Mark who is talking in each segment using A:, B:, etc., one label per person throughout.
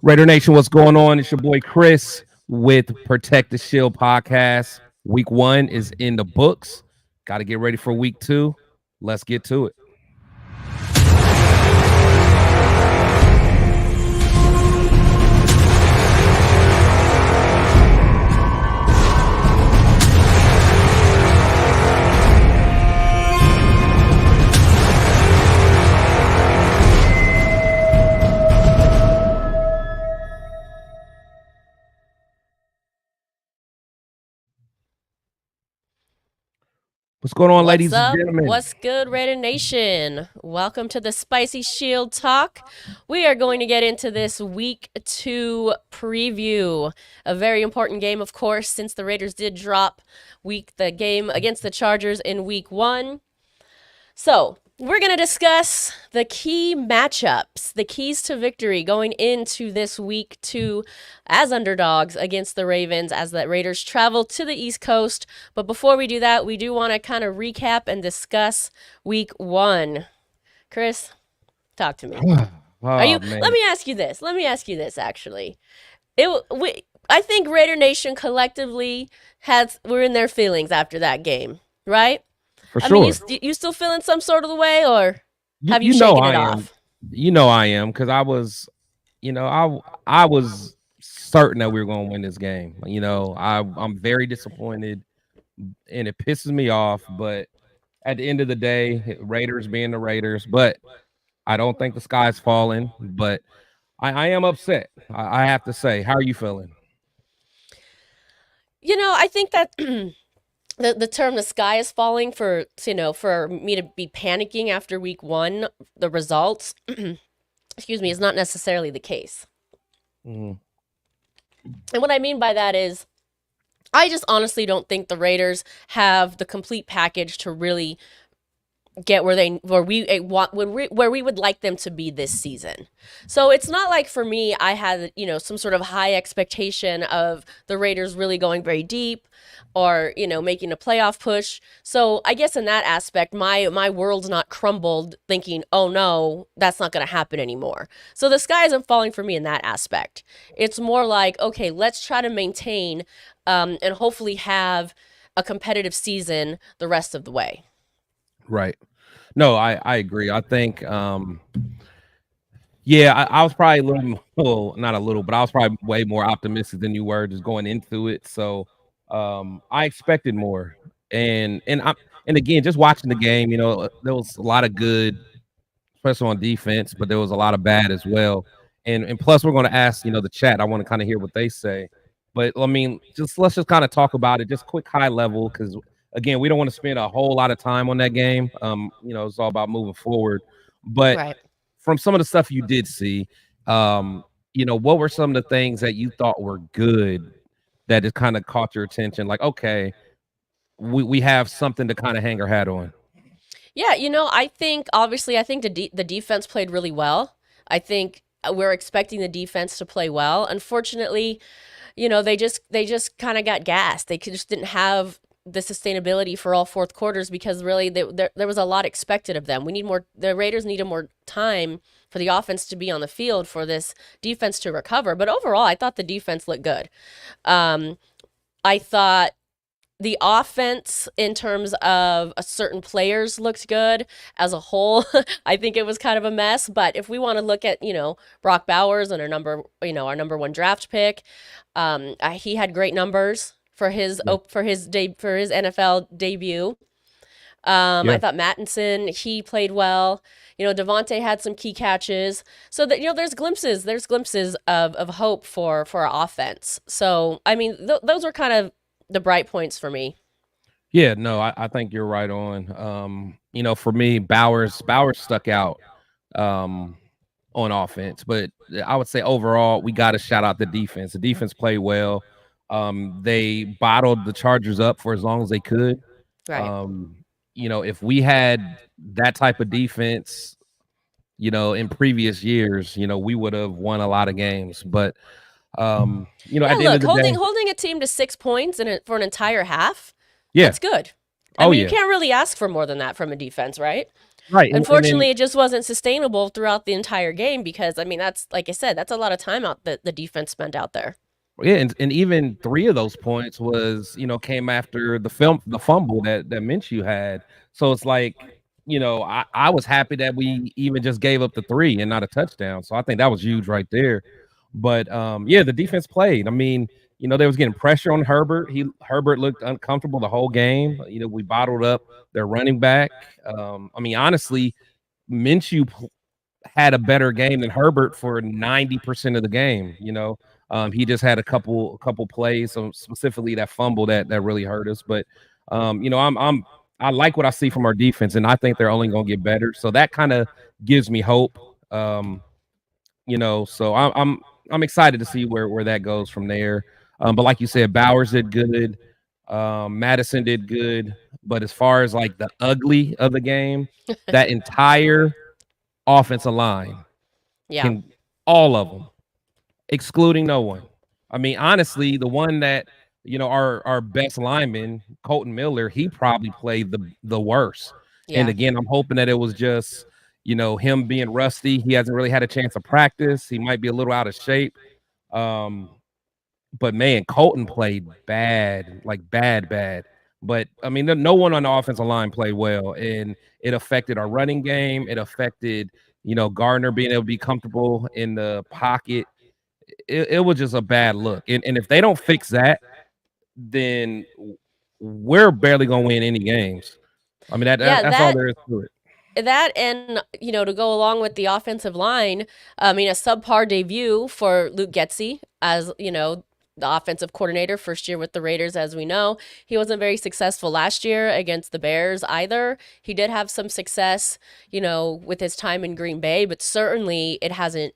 A: Raider Nation, what's going on? It's your boy Chris with Protect the Shield podcast. Week 1 is in the books. Got to get ready for week 2. Let's get to it. What's going on,
B: What's
A: ladies and
B: up?
A: gentlemen?
B: What's good, Raider Nation? Welcome to the Spicy Shield Talk. We are going to get into this week 2 preview. A very important game, of course, since the Raiders did drop the game against the Chargers in week 1. So, we're going to discuss the key matchups, the keys to victory going into this week 2 as underdogs against the Ravens as the Raiders travel to the East Coast. But before we do that, we do want to kind of recap and discuss week 1. Chris, talk to me. Are you?
A: Man.
B: Let me ask you this. Actually, I think Raider Nation collectively were in their feelings after that game, right?
A: For
B: I
A: sure.
B: mean, you still feeling some sort of the way, or have you
A: know
B: shaken
A: I
B: it
A: am.
B: off?
A: You know I am, because I was, I was certain that we were going to win this game. I'm very disappointed, and it pisses me off. But at the end of the day, Raiders being the Raiders. But I don't think the sky's falling. But I am upset. I have to say. How are you feeling?
B: I think that the term "the sky is falling" for me to be panicking after week 1, the results, excuse me, is not necessarily the case.
A: Mm-hmm.
B: And what I mean by that is, I just honestly don't think the Raiders have the complete package to really get where we would like them to be this season. So it's not like for me I had some sort of high expectation of the Raiders really going very deep or making a playoff push. So I guess in that aspect my world's not crumbled thinking, oh no, that's not going to happen anymore. So the sky isn't falling for me in that aspect. It's more like, okay, let's try to maintain and hopefully have a competitive season the rest of the way.
A: Right. No, I agree. I think, I was probably a little, not a little, but I was probably way more optimistic than you were just going into it. So I expected more. And again, just watching the game, there was a lot of good, especially on defense, but there was a lot of bad as well. And plus, we're going to ask, the chat. I want to kind of hear what they say. But I mean, let's just kind of talk about it, just quick high level, because again, we don't want to spend a whole lot of time on that game. It's all about moving forward. But
B: Right.
A: from some of the stuff you did see, what were some of the things that you thought were good that just kind of caught your attention? Like, okay, we have something to kind of hang our hat on.
B: Yeah, I think the defense played really well. I think we're expecting the defense to play well. Unfortunately, they just kind of got gassed. They just didn't have the sustainability for all fourth quarters because really there was a lot expected of them. The Raiders needed more time for the offense to be on the field for this defense to recover. But overall, I thought the defense looked good. I thought the offense in terms of certain players looked good as a whole. I think it was kind of a mess, but if we want to look at, Brock Bowers and our number 1 draft pick, he had great numbers for his NFL debut. I thought Mattinson, he played well. Devontae had some key catches. So that there's glimpses of hope for our offense. So I mean, those were kind of the bright points for me.
A: Yeah, no, I think you're right on. For me, Bowers stuck out on offense, but I would say overall, we got to shout out the defense. The defense played well. They bottled the Chargers up for as long as they could.
B: Right.
A: If we had that type of defense, in previous years, we would have won a lot of games. But at the end of the day,
B: holding a team to 6 points for an entire half,
A: yeah,
B: that's good. I mean, you can't really ask for more than that from a defense, right?
A: Right, and then
B: Unfortunately, it just wasn't sustainable throughout the entire game because I mean that's like I said, that's a lot of time out that the defense spent out there.
A: yeah, and even 3 of those points was, came after the fumble that Minshew had. So it's like, I was happy that we even just gave up the 3 and not a touchdown. So I think that was huge right there. But, yeah, the defense played. I mean, they was getting pressure on Herbert. Herbert looked uncomfortable the whole game. We bottled up their running back. I mean, honestly, Minshew had a better game than Herbert for 90% of the game. He just had a couple plays, so specifically that fumble that really hurt us. But I like what I see from our defense, and I think they're only going to get better. So that kind of gives me hope. So I'm excited to see where that goes from there. But like you said, Bowers did good. Madison did good. But as far as like the ugly of the game, that entire offensive line
B: Yeah.
A: can all of them, excluding no one. I mean, honestly, the one that our best lineman, Colton Miller, he probably played the worst. And
B: Yeah.
A: again, I'm hoping that it was just him being rusty. He hasn't really had a chance to practice. He might be a little out of shape. Um, but man, Colton played bad, like bad, bad. But I mean, no one on the offensive line played well, and it affected our running game. It affected, Gardner being able to be comfortable in the pocket. It was just a bad look. And if they don't fix that, then we're barely gonna win any games. I mean,
B: Yeah,
A: that's all there is to it.
B: that and to go along with the offensive line, I mean a subpar debut for Luke Getzey as the offensive coordinator, first year with the Raiders. As we know, he wasn't very successful last year against the Bears either. He did have some success with his time in Green Bay, but certainly it hasn't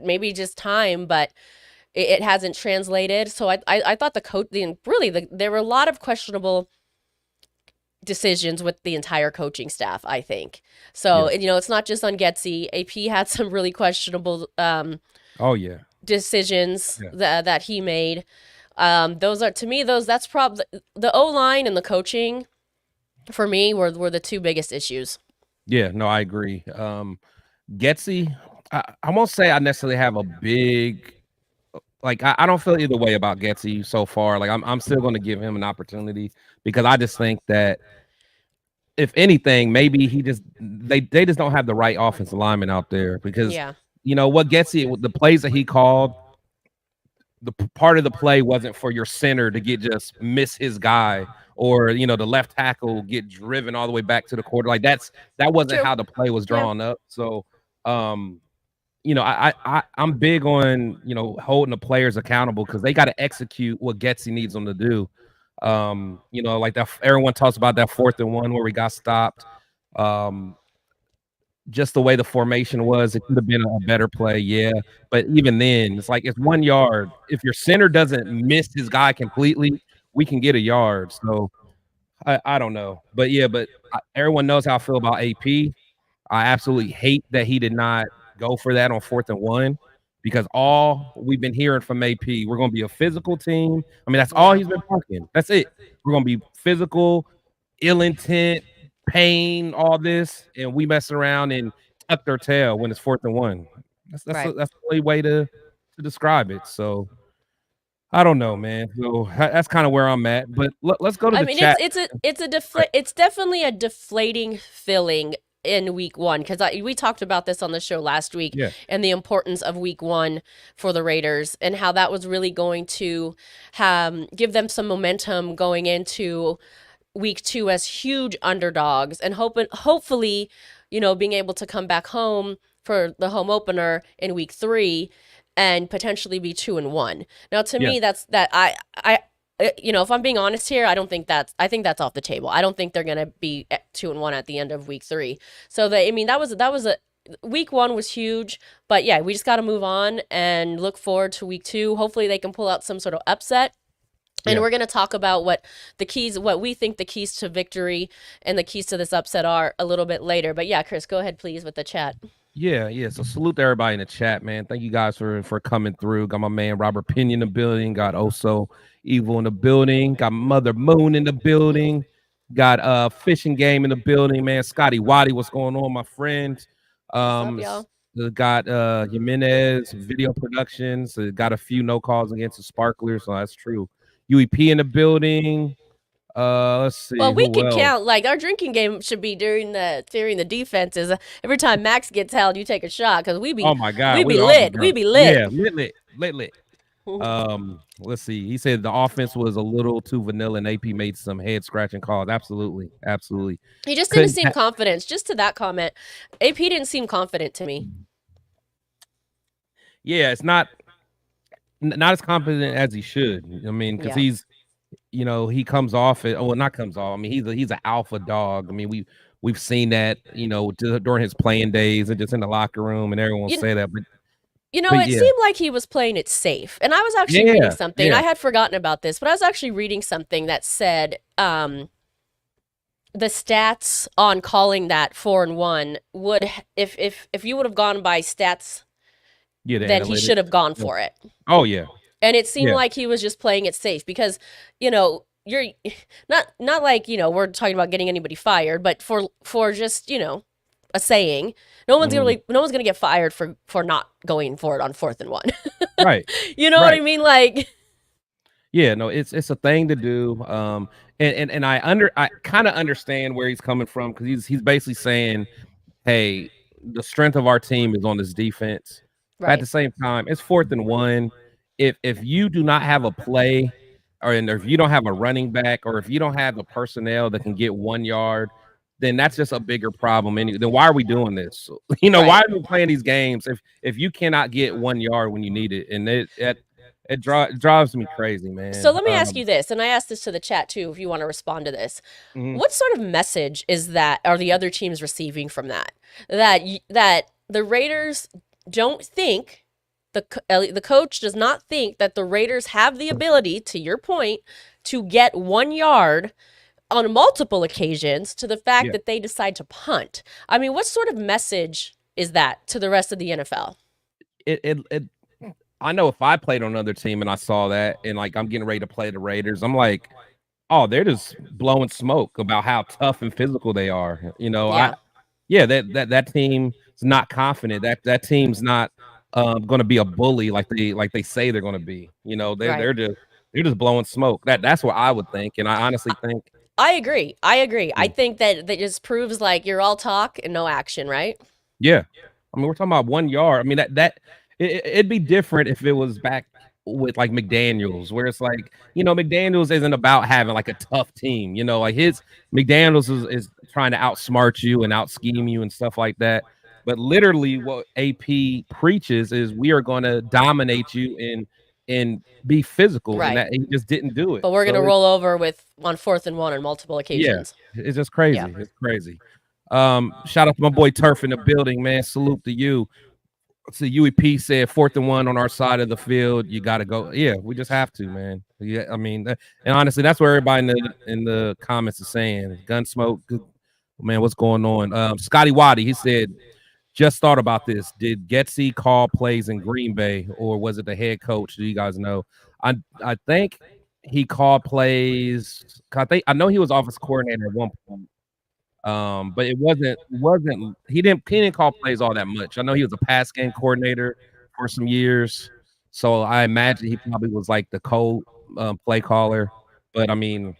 B: maybe just time, but it hasn't translated. So I thought the coach, there were a lot of questionable decisions with the entire coaching staff, I think. So,
A: Yeah.
B: and, it's not just on Getzey. AP had some really questionable
A: Oh yeah.
B: decisions
A: Yeah.
B: that he made. Those are, to me, that's probably the O line and the coaching for me were the two biggest issues.
A: Yeah. No, I agree. Getsy, I won't say I necessarily have a big like I don't feel either way about Getsy so far. Like I'm still going to give him an opportunity because I just think that if anything, maybe they just don't have the right offensive lineman out there because
B: Yeah.
A: What Getsy the plays that he called, part of the play wasn't for your center to get just miss his guy or the left tackle get driven all the way back to the quarter. Like that wasn't
B: True.
A: how the play was
B: Yeah.
A: drawn up. So I'm big on holding the players accountable because they got to execute what Getsy needs them to do. Like that everyone talks about that 4th and 1 where we got stopped. Just the way the formation was, it could have been a better play, yeah. But even then, it's like it's 1 yard. If your center doesn't miss his guy completely, we can get a yard. So I don't know, but yeah, everyone knows how I feel about AP. I absolutely hate that he did not go for that on 4th and 1 because all we've been hearing from AP, we're going to be a physical team. I mean, that's all
B: Yeah.
A: he's been talking. That's it. We're going to be physical, ill intent, pain, all this, and we mess around and tuck their tail when it's 4th and 1.
B: Right.
A: That's the only way to describe it. So I don't know, man. So that's kind of where I'm at. But let's go to
B: I
A: the
B: mean,
A: chat.
B: it's definitely a deflating feeling in week one because we talked about this on the show last week
A: Yeah.
B: and the importance of week one for the Raiders and how that was really going to give them some momentum going into week two as huge underdogs and hopefully being able to come back home for the home opener in week three and potentially be 2-1. Now, to
A: Yeah.
B: me, if I'm being honest here, I think that's off the table. I don't think they're gonna be at 2-1 at the end of week three. So that was a week one was huge, but yeah, we just got to move on and look forward to week two. Hopefully, they can pull out some sort of upset. And
A: Yeah.
B: we're going to talk about what we think the keys to victory and the keys to this upset are a little bit later. But yeah, Chris, go ahead, please, with the chat.
A: Yeah. So salute to everybody in the chat, man. Thank you guys for coming through. Got my man Robert Pinion in the building. Got Oso Evil in the building. Got Mother Moon in the building. Got fishing game in the building, man. Scotty Waddy, what's going on, my friend?
B: What's up,
A: S-
B: y'all?
A: got Jimenez video productions. Got a few no calls against the Sparklers, so that's true. UEP in the building. Let's see
B: Well, we
A: who
B: could
A: else.
B: count like our drinking game should be during the defenses. Every time Max gets held, you take a shot because we
A: Oh
B: be
A: my God,
B: we
A: we
B: be
A: would all be
B: lit. We
A: drunk.
B: be lit.
A: Yeah, lit. Let's see. He said the offense was a little too vanilla, and AP made some head scratching calls. Absolutely, absolutely.
B: He just didn't
A: Couldn't.
B: seem confident. Just to that comment, AP didn't seem confident to me.
A: Yeah, it's not as confident as he should. I mean, because
B: Yeah.
A: he comes off it. Well, not comes off. I mean, he's an alpha dog. I mean, we've seen that, during his playing days and just in the locker room, and everyone will
B: You,
A: say that.
B: it
A: Yeah,
B: seemed like he was playing it safe. And I was actually reading
A: yeah,
B: something.
A: yeah,
B: I had forgotten about this, but I was actually reading something that said the stats on calling that 4-1 would if you would have gone by stats,
A: yeah. The
B: then he should
A: analytics.
B: have gone
A: Yeah.
B: for it.
A: Oh yeah,
B: And it seemed
A: yeah.
B: like he was just playing it safe because, you're not like, we're talking about getting anybody fired, but for just, a saying,
A: Mhm.
B: no one's gonna get fired for not going for it on 4th and 1.
A: Right,
B: You know what I
A: right.
B: mean? Like,
A: Yeah, no, it's a thing to do. And I kind of understand where he's coming from because he's basically saying, hey, the strength of our team is on this defense. At
B: right,
A: the same time, it's 4th and 1. If you do not have a play, and if you don't have a running back, or if you don't have the personnel that can get 1 yard, then that's just a bigger problem. Then why are we doing this? Why
B: right.
A: are we playing these games if you cannot get 1 yard when you need it? And it drives me crazy,
B: So
A: man.
B: let me ask you this, and I asked this to the chat too, if you want to respond to this.
A: Mhm.
B: What sort of message is that are the other teams receiving from that? That the Raiders don't think the coach does not think that the Raiders have the ability, to your point, to get 1 yard on multiple occasions, to the fact
A: Yeah.
B: that they decide to punt. I mean, what sort of message is that to the rest of the NFL?
A: It I know if I played on another team and I saw that and like I'm getting ready to play the Raiders, I'm like, oh, they're just blowing smoke about how tough and physical they are.
B: Yeah,
A: That team is not confident. That team's not going to be a bully like they say they're going to be. They're
B: right.
A: they're just blowing smoke. That's what I would think, and I honestly think,
B: I agree. I agree. I
A: yeah,
B: think that just proves like you're all talk and no action, right?
A: yeah. I mean, we're talking about 1 yard. I mean it'd be different if it was back with like McDaniels, where it's like McDaniels isn't about having like a tough team. Like his McDaniels is trying to outsmart you and out scheme you and stuff like that. But literally, what AP preaches is we are going to dominate you and be physical, and
B: Right.
A: that he just didn't do it.
B: But we're gonna
A: So
B: roll over with on 4th and 1 on multiple
A: yeah,
B: occasions.
A: it's just
B: Yeah.
A: crazy. It's crazy. Shout out to my boy Turf in the building, man. Salute to you. So UEP said 4th and 1 on our side of the field. You got to go. Yeah, we just have to, man. Yeah, I mean, and honestly, that's what everybody in the comments is saying. Gunsmoke, man. What's going on? Scotty Waddy, he said, just thought about this. Did Getsy call plays in Green Bay, or was it the head coach? Do you guys know? I think he called plays. I know he was office coordinator at one point. But it wasn't he didn't call plays all that much. I know he was a pass game coordinator for some years, so I imagine he probably was like the play caller. But I mean,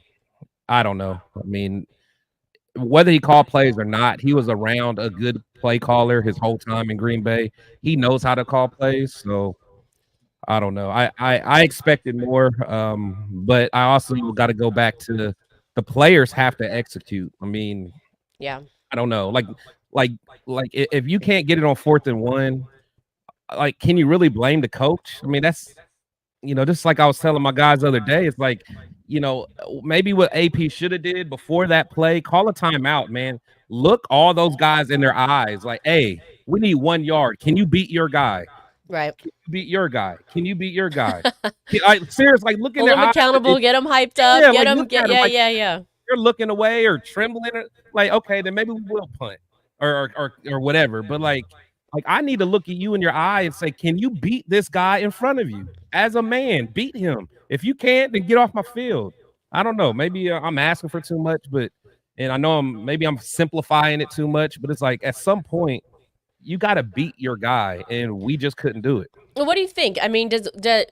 A: I don't know. I mean, whether he called plays or not, he was around a good play caller his whole time in Green Bay. He knows how to call plays, so I don't know. I expected more, but I also got to go back to the players have to execute. I mean,
B: Yeah.
A: I don't know. Like if you can't get it on 4th and 1, like, can you really blame the coach? I mean, that's just like I was telling my guys the other day, it's like, maybe what AP should have did before that play, call a timeout, man. Look all those guys in their eyes, like, hey, we need 1 yard. Can you beat your guy?
B: Right.
A: Can you beat your guy? Can you beat your guy? Seriously, like look in
B: Hold
A: their
B: them
A: eyes.
B: accountable, get them hyped up,
A: Yeah,
B: get
A: like
B: them
A: look
B: get
A: at them,
B: yeah,
A: like
B: yeah, yeah.
A: you're looking away or trembling, like, okay, then maybe we will punt or whatever. But like I need to look at you in your eye and say, can you beat this guy in front of you as a man? Beat him. If you can't, then get off my field. I don't know. Maybe I'm asking for too much, but and I know I'm simplifying it too much, but it's like at some point you got to beat your guy, and we just couldn't do it.
B: What do you think? I mean, do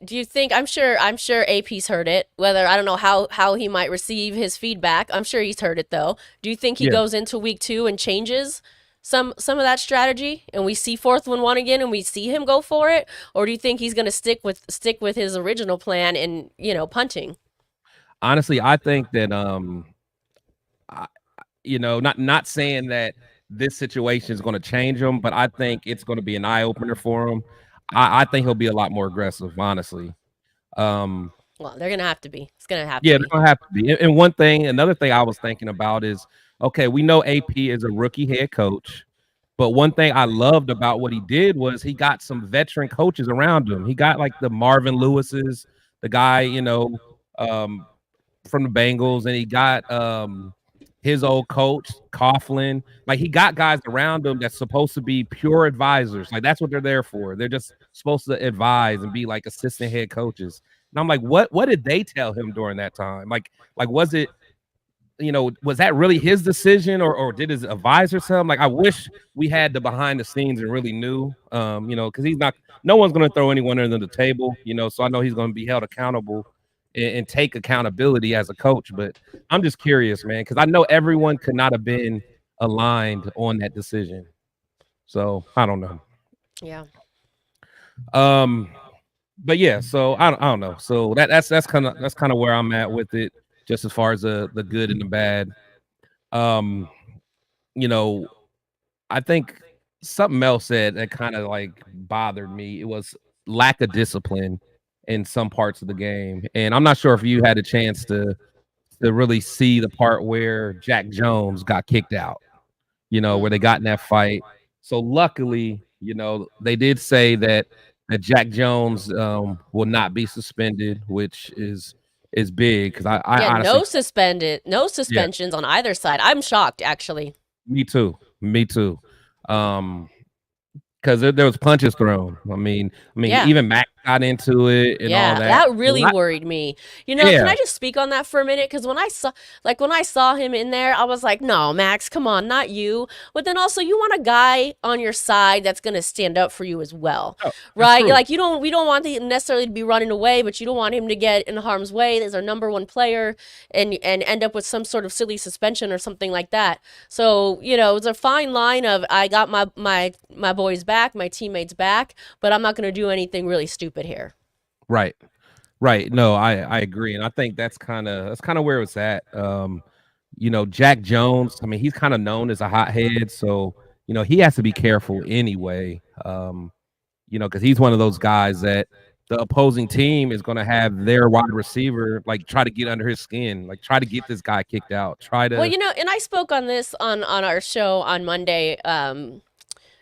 B: you think? I'm sure AP's heard it. Whether I don't know how he might receive his feedback. I'm sure he's heard it though. Do you think he
A: Yeah,
B: goes into week 2 and changes some of that strategy, and we see 4th and 1 again, and we see him go for it, or do you think he's going to stick with his original plan and punting?
A: honestly, I think that I, not saying that this situation is going to change him, but I think it's going to be an eye opener for him. I think he'll be a lot more aggressive, honestly. Um,
B: Well, they're gonna have to be. It's gonna have to
A: yeah, they're
B: be.
A: gonna have to be. And another thing I was thinking about is, okay, we know AP is a rookie head coach, but one thing I loved about what he did was he got some veteran coaches around him. He got like the Marvin Lewises, the guy, um, from the Bengals, and he got his old coach Coughlin. Like he got guys around him that's supposed to be pure advisors. Like that's what they're there for. They're just supposed to advise and be like assistant head coaches. And I'm like, what did they tell him during that time? Like was it, was that really his decision, or did his advisor tell him? Like I wish we had the behind the scenes and really knew, because he's not, no one's gonna throw anyone under the table, so I know he's gonna be held accountable and take accountability as a coach. But I'm just curious, man, because I know everyone could not have been aligned on that decision. So I don't know.
B: Yeah.
A: Um, but yeah, so I don't know. So that's kind of where I'm at with it, just as far as the good and the bad. Um, you know, I think something else said that kind of like bothered me. It was lack of discipline in some parts of the game, and I'm not sure if you had a chance to really see the part where Jack Jones got kicked out, where
B: Mm.
A: they got in that fight. So luckily, they did say that Jack Jones will not be suspended, which is big because I
B: Yeah.
A: honestly,
B: No
A: yeah,
B: suspensions on either side. I'm shocked, actually.
A: me too. Um, because there was punches thrown. I mean,
B: Yeah.
A: even Mac got into it and all
B: Yeah,
A: that.
B: that really worried me. Can
A: Yeah,
B: I just speak on that for a minute? Because when I saw him in there, I was like, no, Max, come on, not you. But then also, you want a guy on your side that's gonna stand up for you as well,
A: no, that's
B: right?
A: true.
B: Like we don't want him necessarily to be running away, but you don't want him to get in harm's way. There's our number one player, and end up with some sort of silly suspension or something like that. So it's a fine line of I got my boys back, my teammates back, but I'm not gonna do anything really stupid here.
A: Right. Right. No, I agree, and I think that's kind of where it's at. Jack Jones. I mean, he's kind of known as a hothead, so he has to be careful anyway. Because he's one of those guys that the opposing team is going to have their wide receiver like try to get under his skin, like try to get this guy kicked out, try
B: Well,
A: to.
B: and I spoke on this on our show on Monday,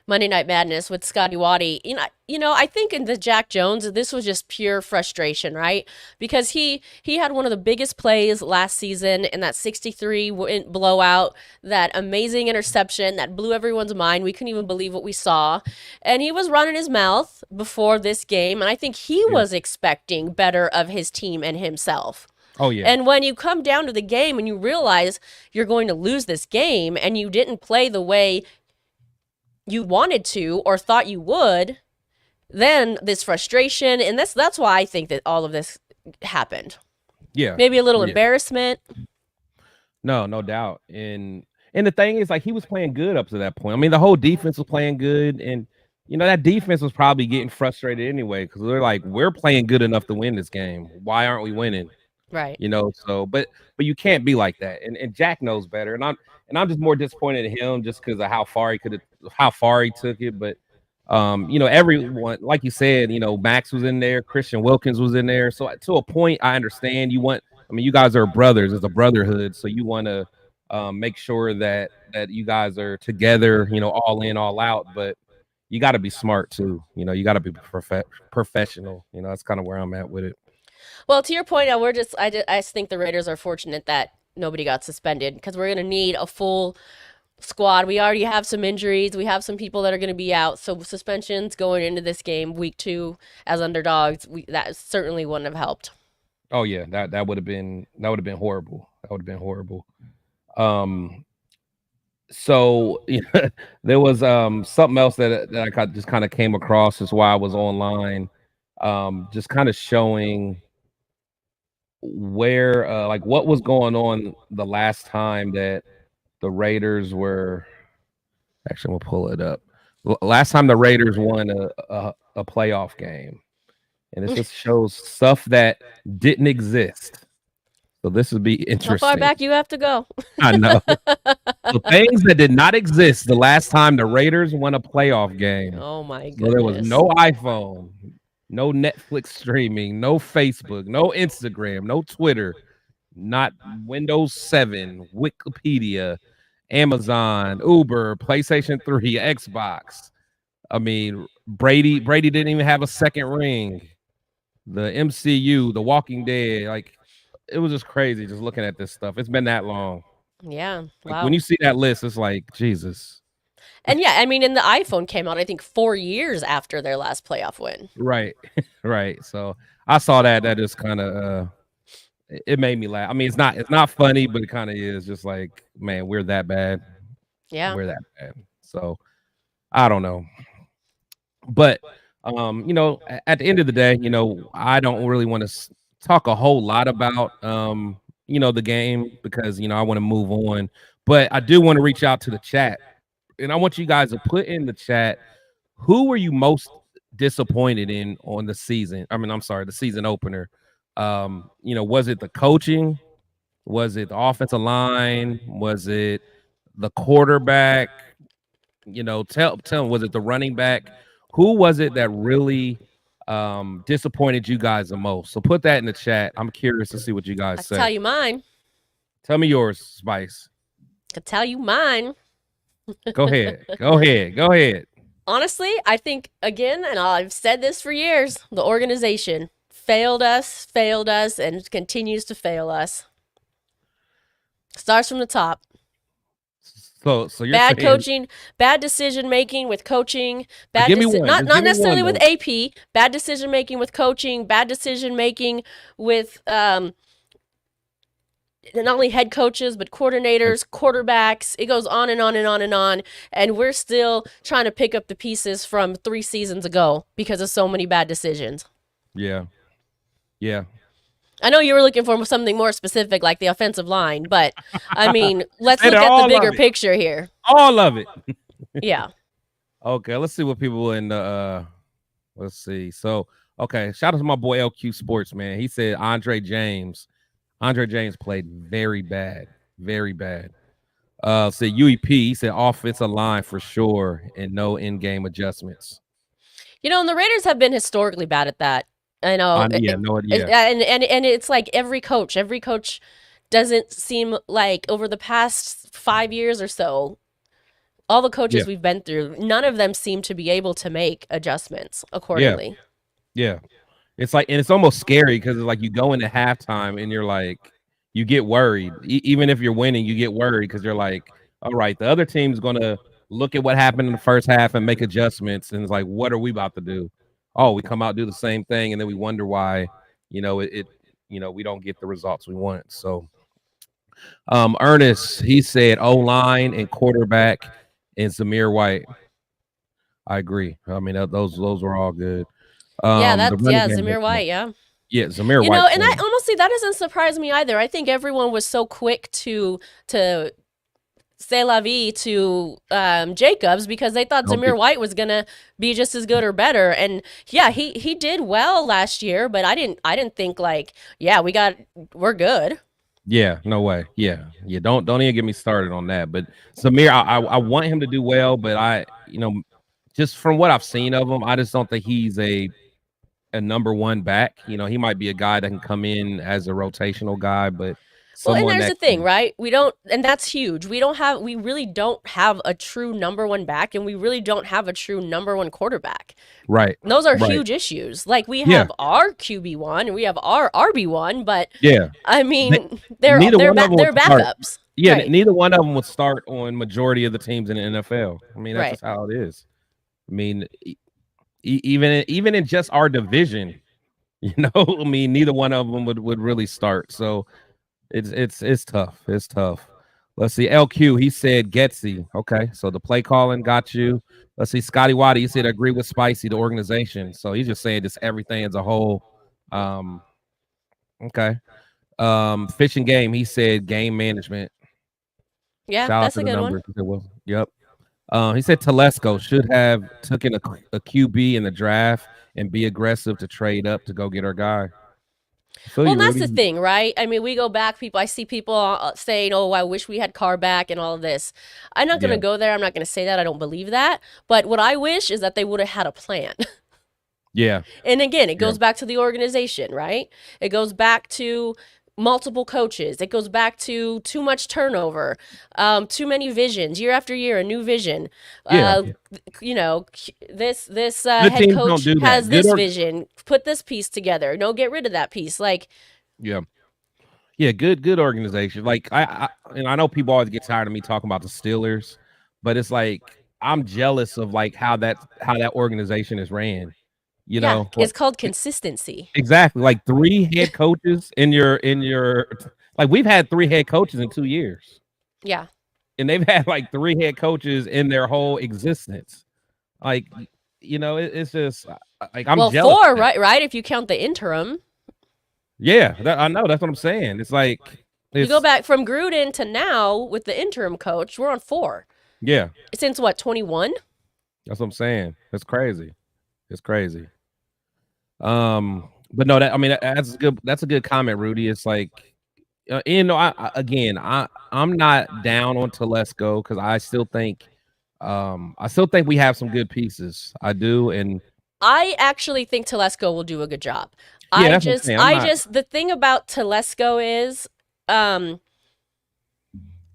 B: Monday Night Madness with Scotty Waddy. I think in the Jack Jones, this was just pure frustration, right? Because he had one of the biggest plays last season in that 63 blowout, that amazing interception that blew everyone's mind. We couldn't even believe what we saw, and he was running his mouth before this game, and I think he
A: Yeah.
B: was expecting better of his team and himself.
A: Oh yeah.
B: And when you come down to the game and you realize you're going to lose this game and you didn't play the way you wanted to or thought you would, then this frustration, and that's why I think that all of this happened.
A: Yeah.
B: Maybe a little
A: Yeah.
B: embarrassment.
A: No, no doubt. And the thing is, like, he was playing good up to that point. I mean, the whole defense was playing good, and that defense was probably getting frustrated anyway because they're like, we're playing good enough to win this game. Why aren't we winning?
B: Right.
A: So but you can't be like that. And Jack knows better. And I'm just more disappointed in him just because of how far he took it. But everyone, like you said, Max was in there, Christian Wilkins was in there. So to a point, I understand you guys are brothers, it's a brotherhood. So you want to make sure that you guys are together, all in, all out, but you got to be smart too. You got to be professional. That's kind of where I'm at with it.
B: Well, to your point, I just think the Raiders are fortunate that nobody got suspended because we're going to need a full squad. We already have some injuries. We have some people that are going to be out. So suspensions going into this game, week 2, as underdogs, that certainly wouldn't have helped.
A: Oh yeah, that would have been horrible. That would have been horrible. Um, so there was something else that just kind of came across is why I was online, just kind of showing where like what was going on the last time that the Raiders were. Actually, we'll pull it up. Last time the Raiders won a playoff game, and this just shows stuff that didn't exist. So this would be
B: How far
A: interesting.
B: back you have to go?
A: I know. So things that did not exist the last time the Raiders won a playoff game.
B: Oh my
A: So there was
B: goodness.
A: no iPhone, no Netflix streaming, no Facebook, no Instagram, no Twitter, not Windows 7, Wikipedia, Amazon, Uber, PlayStation 3, Xbox. I mean, Brady didn't even have a second ring. The MCU, The Walking Dead, like it was just crazy just looking at this stuff. It's been that long.
B: Yeah.
A: Like when
B: Wow.
A: you see that list, it's like Jesus.
B: And yeah, I mean, and the iPhone came out, I think, 4 years after their last playoff win.
A: Right. Right. So I saw that. That is kind of it made me laugh. I mean, it's not funny, but it kind of is just like, man, we're that bad.
B: Yeah.
A: We're that bad. So I don't know. But at the end of the day, I don't really want to talk a whole lot about the game because I want to move on. But I do want to reach out to the chat, and I want you guys to put in the chat who were you most disappointed in on the season. I mean, I'm sorry, the season opener. Was it the coaching? Was it the offensive line? Was it the quarterback? Tell them, was it the running back? Who was it that really disappointed you guys the most? So put that in the chat. I'm curious to see what you
B: I
A: guys
B: could tell
A: say.
B: you mine.
A: Tell me yours, Spice.
B: I could tell you mine.
A: Go ahead. Go ahead. Go ahead.
B: Honestly, I think, again, and I've said this for years, the organization failed us, and continues to fail us. Starts from the top.
A: So you're
B: Bad
A: saying
B: coaching, bad decision making with coaching,
A: give me one.
B: not
A: Just give me one
B: necessarily with
A: though.
B: AP, bad decision making with coaching, bad decision making with not only head coaches but coordinators, quarterbacks. It goes on and on and on and on, and we're still trying to pick up the pieces from 3 seasons ago because of so many bad decisions.
A: Yeah. Yeah.
B: I know you were looking for something more specific like the offensive line, but I mean, let's
A: Said
B: look at the
A: all of
B: bigger
A: it.
B: picture here.
A: All of it.
B: Yeah.
A: Okay, let's see what people in the let's see. So, okay, shout out to my boy LQ Sports, man. He said Andre James. Andre James played very bad. Very bad. Said UEP, he said offensive line for sure and no in-game adjustments.
B: And the Raiders have been historically bad at that. I know.
A: Yeah, no, yeah.
B: And it's like every coach doesn't seem like over the past 5 years or so, all the coaches we've been through, none of them seem to be able to make adjustments accordingly.
A: Yeah. It's like, and it's almost scary because it's like you go into halftime and you're like, you get worried. Even if you're winning, you get worried because you're like, all right, the other team's gonna look at what happened in the first half and make adjustments, and it's like, what are we about to do? Oh, we come out do the same thing, and then we wonder why, we don't get the results we want. So, Ernest, he said O-line and quarterback and Zamir White. I agree. I mean, those were all good.
B: Zamir White, yeah.
A: Yeah, Zamir White.
B: And honestly, that doesn't surprise me either. I think everyone was so quick to say la vie to Jacobs because they thought Zamir White was gonna be just as good or better. And yeah, he did well last year, but I didn't think like, yeah, we're good.
A: Yeah, no way. Yeah. Don't even get me started on that. But Zamir, I want him to do well, but just from what I've seen of him, I just don't think he's a number one back. He might be a guy that can come in as a rotational guy, but
B: and there's the thing, right? And that's huge. We really don't have a true number one back, and we really don't have a true number one quarterback.
A: Right.
B: And those are huge issues. Like we have our QB1 and we have our RB1, but I mean, they're backups.
A: Yeah, right. Neither one of them would start on majority of the teams in the NFL. I mean, that's just how it is. I mean, even in just our division, You know, I mean, neither one of them would really start. So it's tough. It's tough. Let's see. LQ, he said Getsy. Okay, so the play calling got you. Let's see. Scotty Waddy, he said agree with Spicy, the organization. So he's just saying just everything as a whole. Um, okay. Fishing game, he said game management.
B: Yeah,
A: Shout out
B: that's
A: to
B: a
A: the
B: good one.
A: numbers. He said, well, yep. He said Telesco should have taken a QB in the draft and be aggressive to trade up to go get our guy. I feel
B: Well,
A: you,
B: and that's the
A: Rudy.
B: thing, right? I mean, we go back, people, I see people saying, oh, I wish we had Carr back and all of this. I'm not going
A: Yeah,
B: to go there. I'm not going to say that. I don't believe that. But what I wish is that they would have had a plan.
A: yeah,
B: And again, it
A: yeah,
B: goes back to the organization, right? It goes back to multiple coaches. It goes back to too much turnover, too many visions, year after year, a new vision.
A: yeah.
B: You know, this
A: Good
B: head
A: teams don't
B: coach
A: do that.
B: has this vision. Put this piece together. No, get rid of that piece. Like,
A: Yeah, yeah. Good organization. Like and I know people always get tired of me talking about the Steelers, but it's like I'm jealous of like how that organization is ran. You
B: yeah,
A: know, like
B: it's called consistency.
A: exactly like three head coaches in your like we've had three head coaches in 2 years.
B: Yeah.
A: And they've had like three head coaches in their whole existence. Like, it's just like I'm
B: Well,
A: jealous
B: four,
A: of that.
B: right? Right. If you count the interim,
A: Yeah, I know. That's what I'm saying. It's like
B: you go
A: it's
B: back from Gruden to now with the interim coach. We're on four
A: yeah.
B: since what, 21?
A: That's what I'm saying. It's crazy. It's crazy. But no, that I mean that's good. That's a good comment, Rudy. It's like I'm not down on Telesco because I still think we have some good pieces. I do, and
B: I actually think Telesco will do a good job.
A: yeah, that's what I'm saying. I'm not.
B: The thing about Telesco is, um,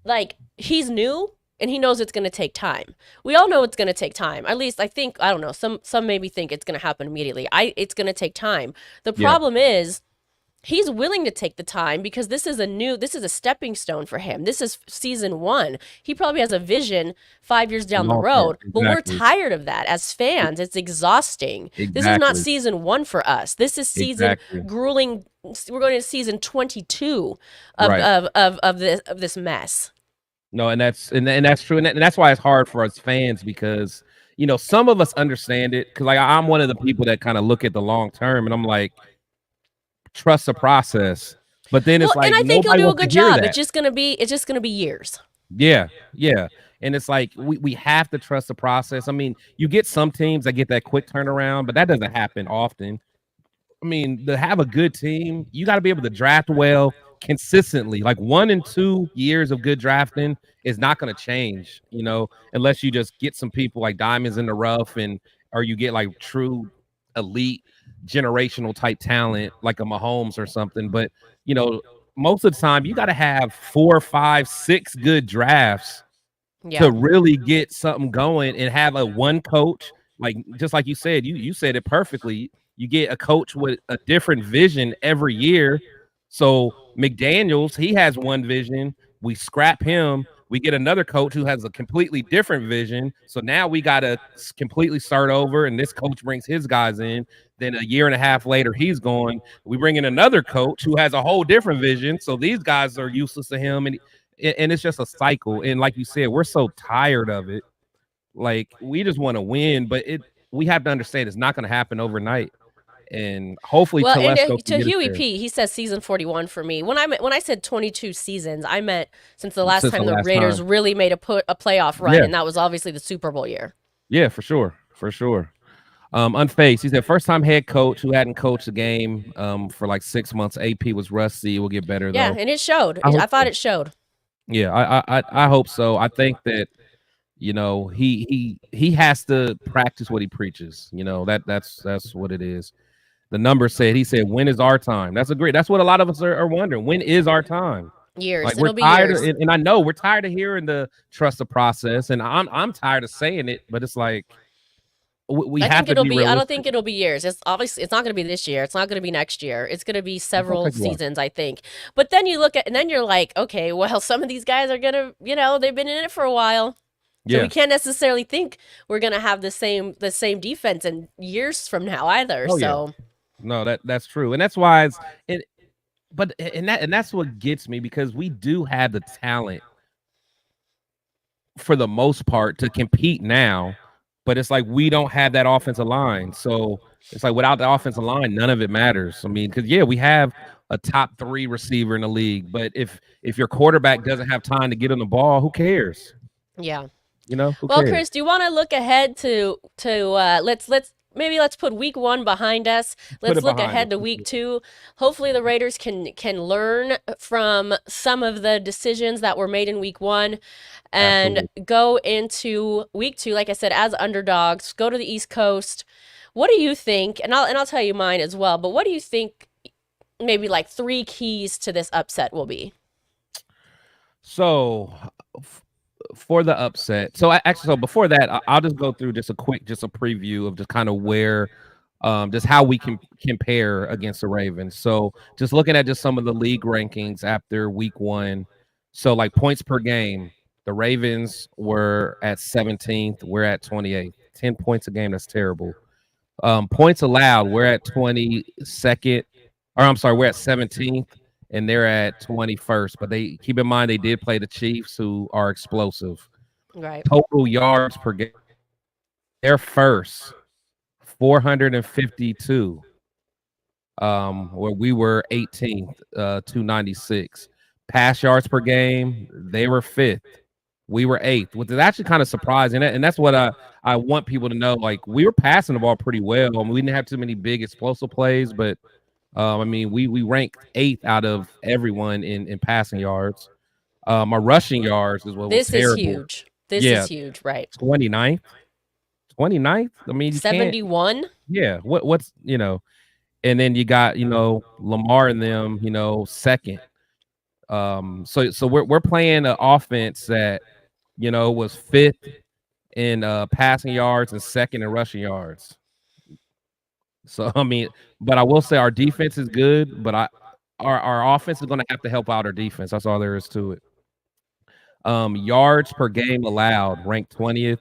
B: like he's new and he knows it's going to take time. We all know it's going to take time. At least I think, I don't know, some maybe think it's going to happen immediately. It's going to take time. The
A: Yeah,
B: problem is he's willing to take the time because this is a stepping stone for him. This is season 1. He probably has a vision 5 years down the
A: long term.
B: road, but we're
A: Exactly.
B: tired of that as fans. It's exhausting. This is not
A: Exactly.
B: season 1 for us. This is season
A: Exactly.
B: grueling. We're going to season 22 of
A: Right.
B: this mess.
A: No, and that's true, and that's why it's hard for us fans because some of us understand it because like I'm one of the people that kind of look at the long term, and I'm like, trust the process. But then
B: Well,
A: it's
B: and
A: like
B: I think he'll
A: nobody
B: do a
A: wants to
B: good
A: hear
B: job.
A: that.
B: It's just going to be years.
A: Yeah, yeah. And it's like we have to trust the process. I mean, you get some teams that get that quick turnaround, but that doesn't happen often. I mean, to have a good team, you got to be able to draft well consistently. Like 1 and 2 years of good drafting is not going to change, unless you just get some people like diamonds in the rough or you get like true elite generational type talent like a Mahomes or something. But, most of the time you got to have 4, 5, 6 good drafts
B: Yeah.
A: to really get something going and have a one coach, like just like you said, you said it perfectly. You get a coach with a different vision every year. So McDaniels, he has one vision. We scrap him. We get another coach who has a completely different vision. So now we got to completely start over, and this coach brings his guys in. Then a year and a half later, he's gone. We bring in another coach who has a whole different vision. So these guys are useless to him, and it's just a cycle. And like you said, we're so tired of it. Like we just want to win, but we have to understand it's not going to happen overnight. And hopefully
B: Well, and
A: Telesco can
B: to
A: get us
B: Huey
A: there
B: P, he says season 41 for me. When I said 22 seasons, I meant since the last
A: since the
B: time the
A: last
B: Raiders
A: time.
B: really made a playoff run,
A: Yeah,
B: and that was obviously the Super Bowl year.
A: yeah, for sure, for sure. Unfaced, he said first time head coach who hadn't coached a game for like 6 months. AP was rusty. It will get better
B: Yeah,
A: though.
B: and it showed.
A: I
B: I
A: hope
B: thought
A: so.
B: it showed.
A: Yeah, I hope so. I think that he has to practice what he preaches. That's what it is. The number said, he said, when is our time? That's what a lot of us are wondering. When is our time? Like
B: Years.
A: we're
B: It'll be
A: tired
B: years.
A: and I know we're tired of hearing the trust the process, and I'm tired of saying it, but it's like we have to be
B: I don't
A: realistic.
B: think it'll be years. It's obviously it's not going to be this year. It's not going to be next year. It's going to be
A: It's gonna
B: several
A: take a while.
B: seasons, I think. But then you look at and then you're like, okay, well, some of these guys are going to, they've been in it for a while. So we
A: Yeah.
B: can't necessarily think we're going to have the same defense in years from now either.
A: Oh yeah.
B: So
A: No, that's true, and that's why it's it. But and that's what gets me because we do have the talent for the most part to compete now, but it's like we don't have that offensive line. So it's like without the offensive line, none of it matters. I mean, because yeah, we have a top 3 receiver in the league, but if your quarterback doesn't have time to get on the ball, who cares?
B: Yeah.
A: Who
B: Well,
A: cares?
B: Chris, do you want to look ahead to let's put week 1 behind us.
A: Put
B: Let's
A: it
B: look
A: behind us.
B: ahead to week 2. Hopefully the Raiders can learn from some of the decisions that were made in week 1 and
A: Absolutely.
B: go into week 2 like I said as underdogs, go to the East Coast. What do you think? And I'll tell you mine as well, but what do you think maybe like 3 keys to this upset will be?
A: So for the upset. So actually, so before that, I'll just go through just a preview of just kind of where, just how we can compare against the Ravens. So just looking at just some of the league rankings after week 1. So like points per game, the Ravens were at 17th. We're at 28th. 10 points a game. That's terrible. Points allowed, we're at 22nd. Or I'm sorry, we're at 17th and they're at 21st. But they keep in mind they did play the Chiefs, who are explosive.
B: Right.
A: Total yards per game, they're first, 452. Where we were 18th, 296. Pass yards per game, they were 5th. We were 8th, which is actually kind of surprising. And that's what I want people to know. Like, we were passing the ball pretty well. I mean, we didn't have too many big explosive plays, but I mean, we ranked 8th out of everyone in passing yards. Our rushing yards is what was
B: This is
A: terrible.
B: huge. This
A: Yeah,
B: is huge, right?
A: 29th. 29th. I mean, you can't.
B: 71?
A: Yeah. What's and then you got Lamar and them, second. So we're playing an offense that was 5th in passing yards and 2nd in rushing yards. So I mean, but I will say our defense is good, but our offense is going to have to help out our defense. That's all there is to it. Yards per game allowed, ranked 20th.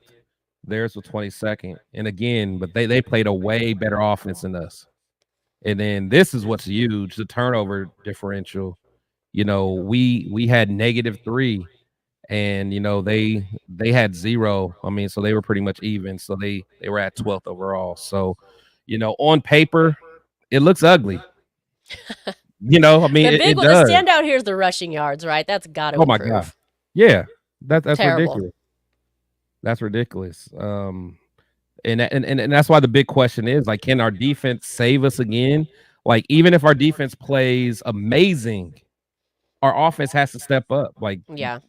A: Theirs was 22nd. And again, but they played a way better offense than us. And then this is what's huge, the turnover differential. We had -3, and they had 0. I mean, so they were pretty much even. So they were at 12th overall. So, on paper, it looks ugly. I mean,
B: The big
A: it
B: one, the
A: does.
B: standout here is the rushing yards, right? That's got to
A: Oh my god.
B: improve.
A: Yeah. That's
B: Terrible.
A: ridiculous. That's ridiculous. And that's why the big question is, like, can our defense save us again? Like, even if our defense plays amazing, our offense has to step up. Like,
B: Yeah.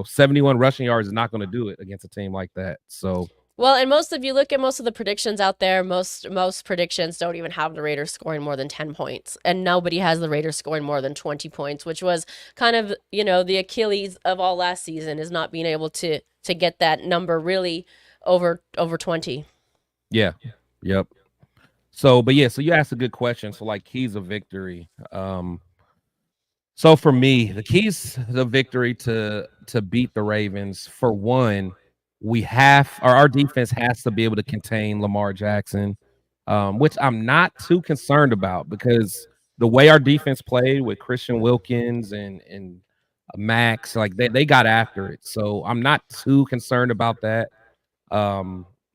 A: 71 rushing yards is not going to do it against a team like that. So,
B: Well, and you look at most of the predictions out there, most predictions don't even have the Raiders scoring more than 10 points. And nobody has the Raiders scoring more than 20 points, which was kind of, the Achilles of all last season, is not being able to get that number really over 20.
A: yeah. Yep. So, but yeah, so you asked a good question. So, like, keys of victory. So for me, the keys to the victory to beat the Ravens, for one, our defense has to be able to contain Lamar Jackson, which I'm not too concerned about, because the way our defense played with Christian Wilkins and Max, like they got after it. So I'm not too concerned about that.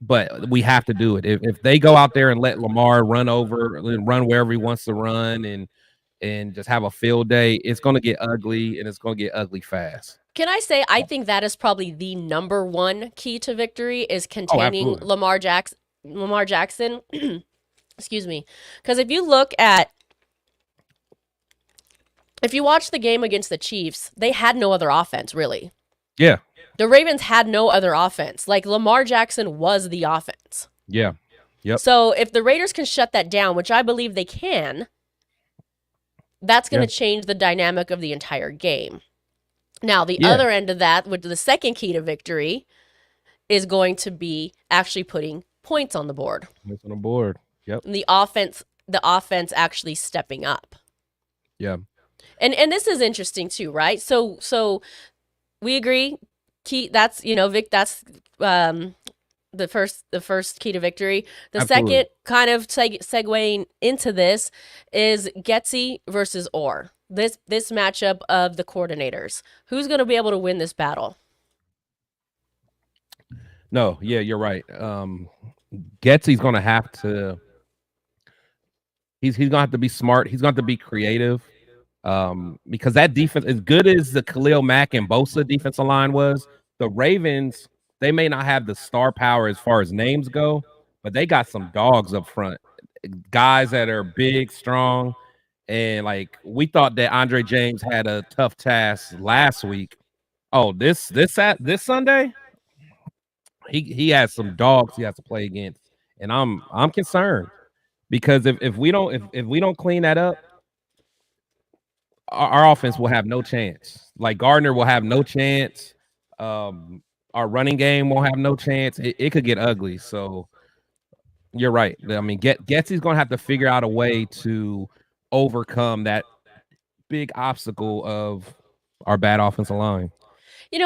A: But we have to do it. If they go out there and let Lamar run over and run wherever he wants to run and just have a field day, it's going to get ugly, and it's going to get ugly fast.
B: Can I say, I think that is probably the number one key to victory, is containing
A: absolutely.
B: Lamar Jackson. Excuse me. Because if you watch the game against the Chiefs, they had no other offense, really.
A: Yeah.
B: The Ravens had no other offense. Like, Lamar Jackson was the offense.
A: Yeah. Yep.
B: So if the Raiders can shut that down, which I believe they can, that's going to change the dynamic of the entire game. Now, the other end of that, with the second key to victory, is going to be actually putting points on the board.
A: Points on the board. Yep.
B: And the offense actually stepping up.
A: Yeah.
B: And this is interesting too, right? So we agree. Key, that's Vic. That's the first key to victory. The
A: Absolutely.
B: second kind of segueing into this is Getsy versus Orr. This matchup of the coordinators. Who's going to be able to win this battle?
A: No, yeah, you're right. Getsy's gonna have to. He's gonna have to be smart. He's gonna have to be creative. Because that defense, as good as the Khalil Mack and Bosa defensive line was, the Ravens, they may not have the star power as far as names go, but they got some dogs up front, guys that are big, strong, and like we thought that Andre James had a tough task last week. Oh, this Sunday, he has some dogs he has to play against, and I'm concerned because if we don't if we don't clean that up, our offense will have no chance. Like Gardner will have no chance. Um, our running game won't have no chance. It could get ugly. So you're right. I mean, Getsy's gonna have to figure out a way to overcome that big obstacle of our bad offensive line.
B: We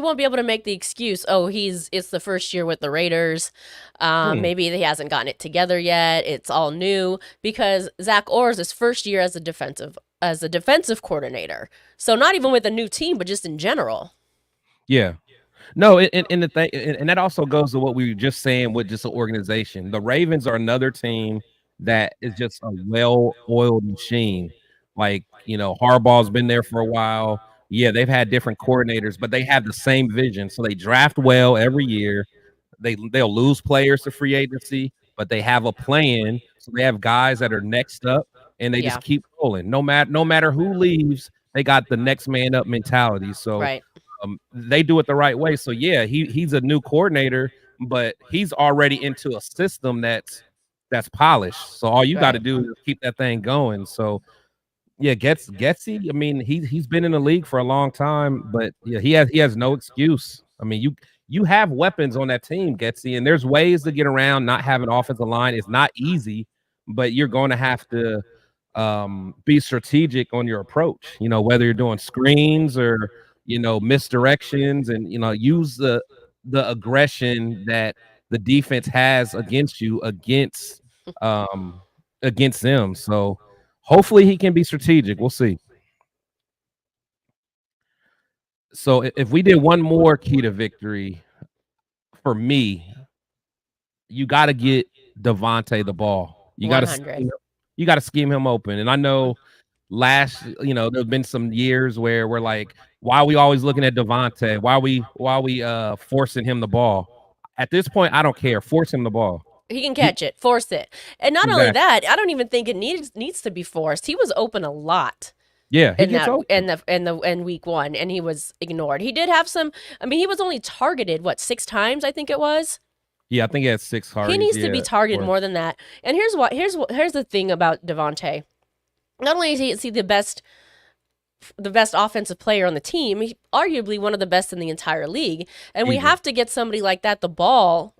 B: won't be able to make the excuse. Oh, it's the first year with the Raiders.
A: Hmm.
B: Maybe he hasn't gotten it together yet. It's all new because Zach Orr is his first year as a defensive coordinator. So not even with a new team, but just in general.
A: Yeah. No, and the thing, and that also goes to what we were just saying with just an organization. The Ravens are another team that is just a well-oiled machine. Like, Harbaugh's been there for a while. Yeah, they've had different coordinators, but they have the same vision. So they draft well every year. They'll lose players to free agency, but they have a plan. So they have guys that are next up, and they just
B: Yeah,
A: keep rolling. No matter who leaves, they got the next man up mentality. So
B: right,
A: they do it the right way. So yeah, he's a new coordinator, but he's already into a system that's polished. So all you got to
B: right.
A: do is keep that thing going. So yeah, Getsy. I mean, he's been in the league for a long time, but yeah, he has no excuse. I mean, you have weapons on that team, Getsy, and there's ways to get around not having offensive line. It's not easy, but you're going to have to be strategic on your approach. Whether you're doing screens or misdirections, and use the aggression that the defense has against you um against them. So hopefully he can be strategic. We'll see. So if we did one more key to victory for me, you got to get Devontae the ball. You got to
B: 100.
A: scheme him open. And I know there's been some years where we're like, why are we always looking at Devontae? Why are we forcing him the ball? At this point, I don't care. Force him the ball.
B: He can
A: You
B: catch it, force it. And not only
A: exactly.
B: that, I don't even think it needs to be forced. He was open a lot
A: Yeah, he
B: in
A: gets
B: that
A: open.
B: in week 1, and he was ignored. He did have some. I mean, he was only targeted 6 times, I think it was.
A: Yeah, I think he had 6
B: He
A: carries.
B: needs to
A: Yeah.
B: be targeted
A: Or
B: more than that. And here's the thing about Devontae. Not only is he the best offensive player on the team, he's arguably one of the best in the entire league. And we
A: easily.
B: have to get somebody like that the ball,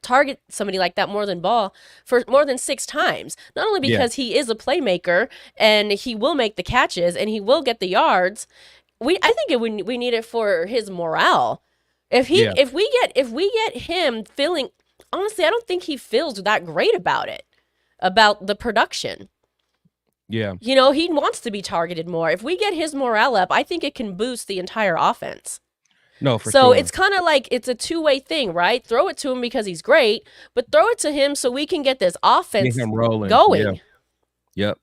B: target somebody like that more than 6 times. Not only
A: Yeah.
B: because he is a playmaker and he will make the catches and he will get the yards. I think we need it for his morale. If he
A: Yeah.
B: if we get him feeling, honestly, I don't think he feels that great about it, about the production.
A: Yeah.
B: He wants to be targeted more. If we get his morale up, I think it can boost the entire offense.
A: No, for
B: So it's
A: sure.
B: kind of like it's a two-way thing, right? Throw it to him because he's great, but throw it to him so we can get this
A: Get
B: offense
A: him rolling. Yeah.
B: going.
A: Yep.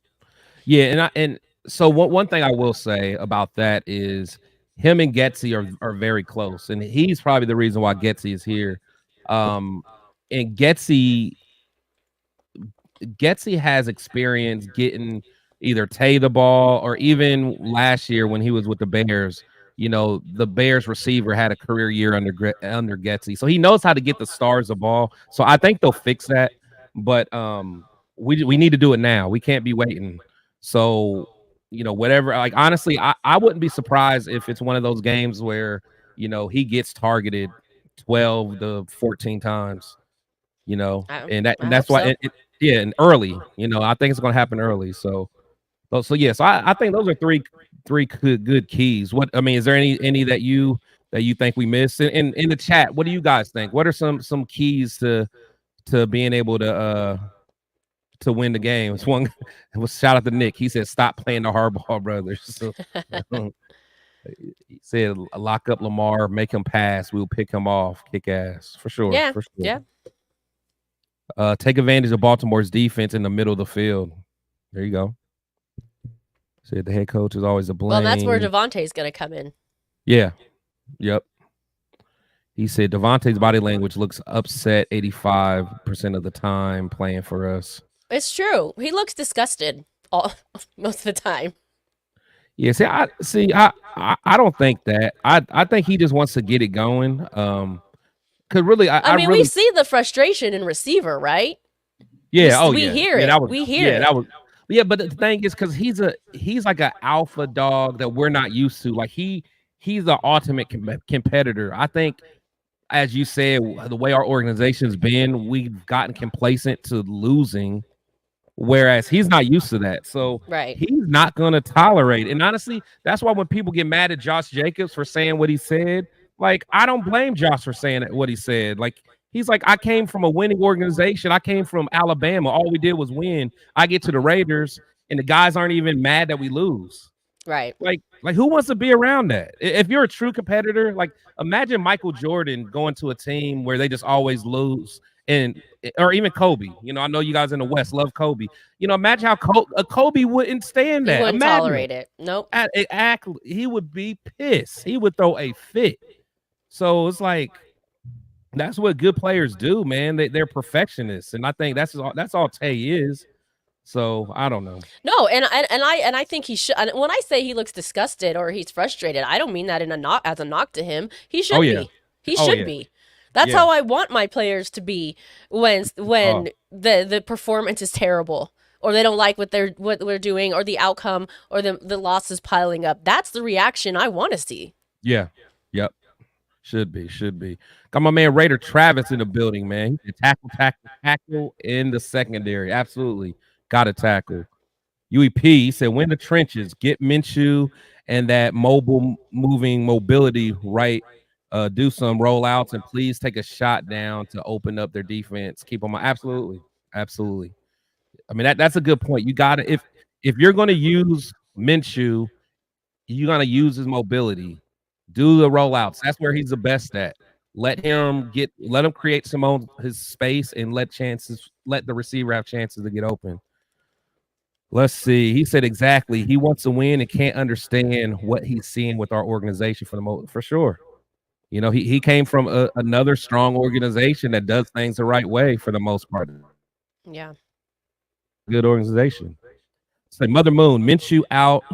A: Yeah, and so one thing I will say about that is him and Getsy are very close, and he's probably the reason why Getsy is here. Um, and Getsy has experience getting either Tay the ball, or even last year when he was with the Bears. The Bears receiver had a career year under Getsy, so he knows how to get the stars the ball. So I think they'll fix that, but we need to do it now. We can't be waiting. So whatever. Like honestly, I wouldn't be surprised if it's one of those games where he gets targeted 12 to 14 times. And
B: I
A: that's
B: hope
A: why
B: so.
A: yeah, and early. I think it's going to happen early. So yeah, so I think those are three good keys. What I mean, is there any that you that you think we missed? In the chat, what do you guys think? What are some keys to being able to win the game? It's one. It was shout out to Nick. He said, "Stop playing the hardball brothers." So, he said, "Lock up Lamar, make him pass. We'll pick him off, kick ass for sure,
B: Yeah,
A: for sure."
B: yeah.
A: Take advantage of Baltimore's defense in the middle of the field. There you go. Said the head coach is always a
B: Well, that's where
A: blame.
B: Devontae's going to come in.
A: Yeah. Yep. He said Devontae's body language looks upset 85% of the time playing for us.
B: It's true. He looks disgusted most of the time.
A: Yeah, I don't think that. I think he just wants to get it going. Cause really,
B: I mean,
A: really,
B: we see the frustration in receiver, right?
A: yeah,
B: we hear it.
A: that was,
B: we hear it.
A: that was, yeah. But the thing is, because he's like an alpha dog that we're not used to. Like he's the ultimate competitor. I think, as you said, the way our organization's been, we've gotten complacent to losing. Whereas he's not used to that. So
B: Right.
A: he's not going to tolerate it. And honestly, that's why when people get mad at Josh Jacobs for saying what he said, like, I don't blame Josh for saying what he said. Like, he's like, I came from a winning organization. I came from Alabama. All we did was win. I get to the Raiders, and the guys aren't even mad that we lose.
B: Right.
A: Like who wants to be around that? If you're a true competitor, like imagine Michael Jordan going to a team where they just always lose, or even Kobe. You know, I know you guys in the West love Kobe. You know, imagine how Kobe wouldn't stand that.
B: He wouldn't
A: imagine
B: tolerate it. Nope.
A: He would be pissed. He would throw a fit. So it's like that's what good players do, man. They're perfectionists, and I think that's all Tay is. So I don't know.
B: No, and I think he should. When I say he looks disgusted or he's frustrated, I don't mean that in a knock as a knock to him. He should be. He should be. That's how I want my players to be when the performance is terrible or they don't like what we're doing or the outcome or the loss is piling up. That's the reaction I want to see.
A: Yeah. Yep. Should be. Got my man Raider Travis in the building, man. Tackle in the secondary. Absolutely. Got to tackle. UEP said, win the trenches, get Minshew and that moving mobility right. Do some rollouts and please take a shot down to open up their defense. Keep them absolutely. I mean, that's a good point. You got to if you're going to use Minshew, you're going to use his mobility. Do the rollouts. That's where he's the best at. Let him create some of his space and let the receiver have chances to get open. Let's see. He said exactly. He wants to win and can't understand what he's seeing with our organization for sure. You know, he came from another strong organization that does things the right way for the most part.
B: Yeah.
A: Good organization. So Mother Moon, Minshew out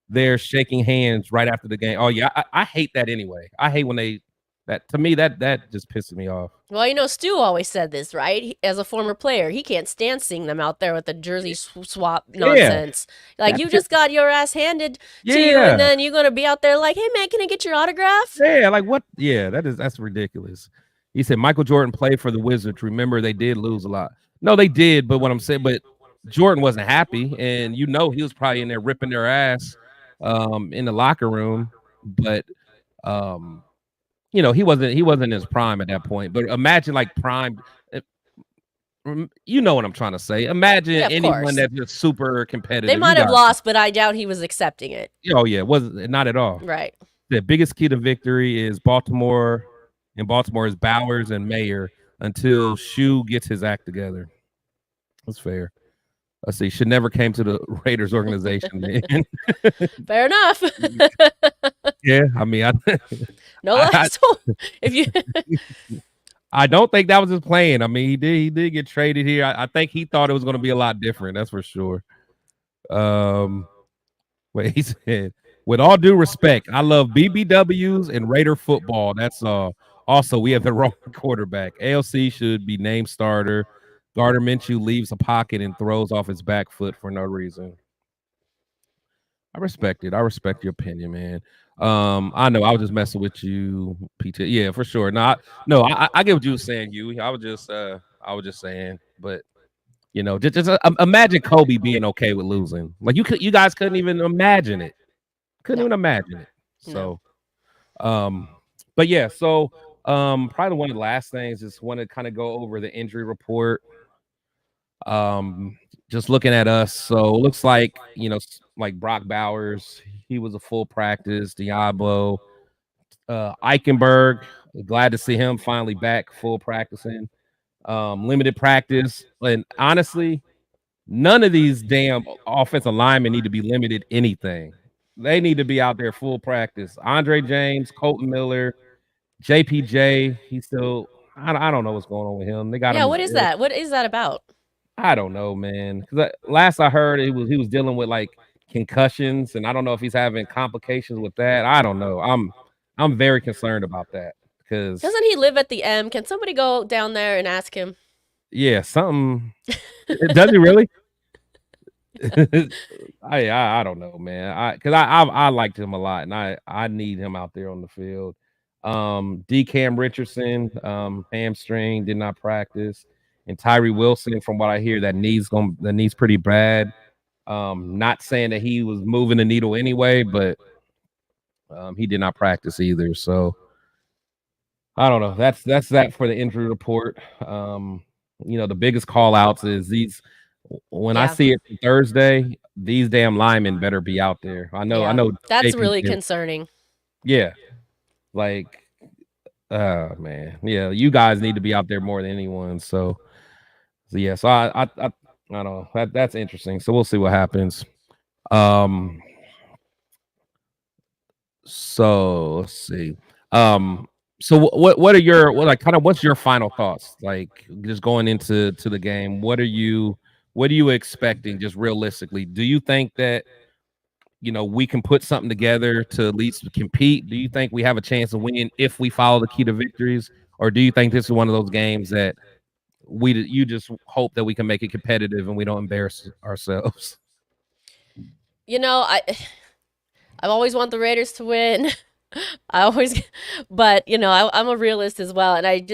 A: there shaking hands right after the game. Oh yeah, I hate that anyway. I hate when to me that just pisses me off.
B: Well, you know, Stu always said this, right? As a former player, he can't stand seeing them out there with the jersey swap nonsense. Yeah. Like, you just got your ass handed to you, and then you're going to be out there like, hey, man, can I get your autograph?
A: Yeah, like what? Yeah, that's ridiculous. He said Michael Jordan played for the Wizards. Remember, they did lose a lot. No, they did, but what I'm saying, but Jordan wasn't happy, and you know he was probably in there ripping their ass in the locker room, but you know, he wasn't in his prime at that point. But imagine like prime, you know what I'm trying to say. Imagine anyone that's just super competitive.
B: They might have lost, but I doubt he was accepting it.
A: Oh yeah, wasn't not at all.
B: Right.
A: The biggest key to victory is Baltimore, and Baltimore is Bowers and Mayer until Shu gets his act together. That's fair. Let's see. Should never came to the Raiders organization, man.
B: Fair enough.
A: Yeah, I mean,
B: if you,
A: I don't think that was his plan. I mean, he did get traded here. I think he thought it was going to be a lot different. That's for sure. Wait, he said, with all due respect, I love BBWs and Raider football. That's also we have the wrong quarterback. ALC should be named starter. Gardner Minshew leaves a pocket and throws off his back foot for no reason. I respect it. I respect your opinion, man. I know I was just messing with you, PT. Yeah, for sure. I get what you were saying, you. I was just saying, but you know, just imagine Kobe being okay with losing. Like you guys couldn't even imagine it. Couldn't even imagine it. So, But yeah, so probably one of the last things is want to kind of go over the injury report. Um, just looking at us, so it looks like like Brock Bowers, he was a full practice. Diablo, Eichenberg, glad to see him finally back full practicing. Limited practice, and honestly, none of these damn offensive linemen need to be limited anything. They need to be out there full practice. Andre James, Colton Miller, JPJ, he's still. I don't know what's going on with him. They got
B: Yeah,
A: him.
B: what is that? What is that about?
A: I don't know, man. Because last I heard, he was dealing with like concussions, and I don't know if he's having complications with that. I don't know. I'm very concerned about that because
B: Doesn't he live at the M? Can somebody go down there and ask him?
A: yeah, something. Does he really? I don't know, man. I liked him a lot, and I need him out there on the field. D. Cam Richardson, hamstring, did not practice, and Tyree Wilson, from what I hear, the knee's pretty bad. Not saying that he was moving the needle anyway, but he did not practice either. So I don't know. That's that for the injury report. The biggest call outs is these. When I
B: Yeah.
A: see it Thursday, these damn linemen better be out there. I
B: Yeah.
A: know.
B: That's
A: JP,
B: really concerning.
A: yeah, like, man, yeah, you guys need to be out there more than anyone. So yeah, so I don't know. That's interesting. So we'll see what happens. Um, so let's see. So what are what's your final thoughts? Like just going into the game, what are you expecting just realistically? Do you think that we can put something together to at least compete? Do you think we have a chance of winning if we follow the key to victories? Or do you think this is one of those games that you just hope that we can make it competitive and we don't embarrass ourselves?
B: You know, I've always want the Raiders to win. I always, but I'm a realist as well, and I